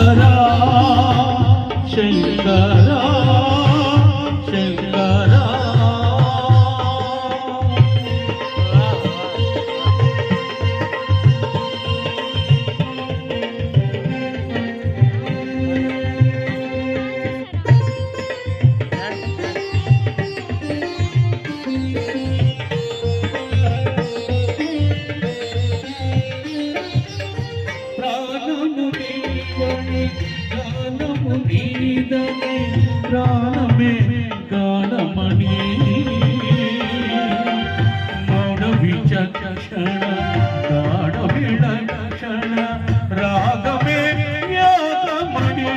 శంకరా శంకరా శంకరా ప్రాణమే గానమణి మౌన విచక్షణ గాఢ విలక్షణ రాగమే యాగమణి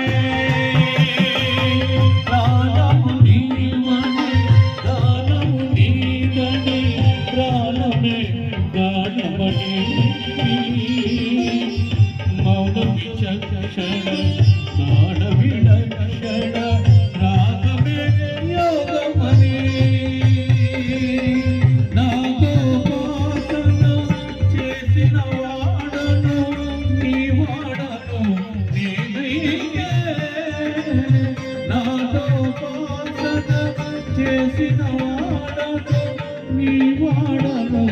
ప్రాణము నీవని గానము నీదని ప్రాణమే గానమణి మౌన విచక్షణ గాఢ విలక్షణ చేసిన వాడను నీ వాడను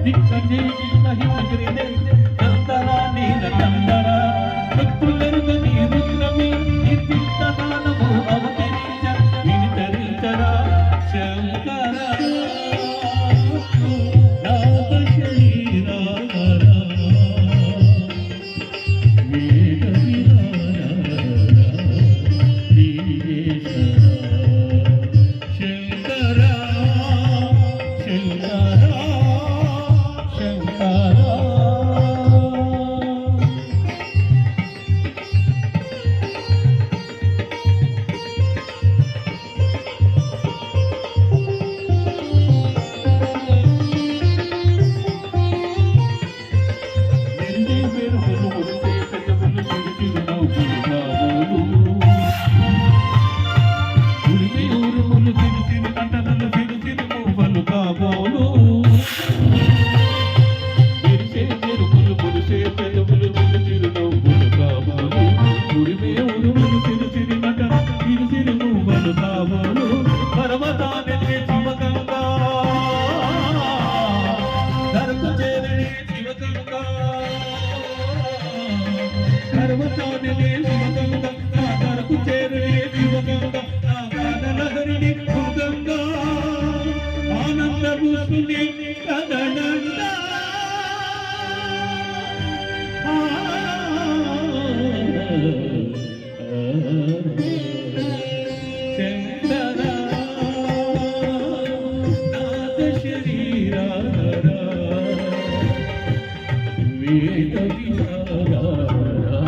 దిక్కజే హిమగిరిదే నందరా నీల నందరా భక్తులరుగ నీ రుద్రమి నిర్దిష్టదానము అవతరించ వినితరించరా శంకర నాద శరీరారా వేద విహారా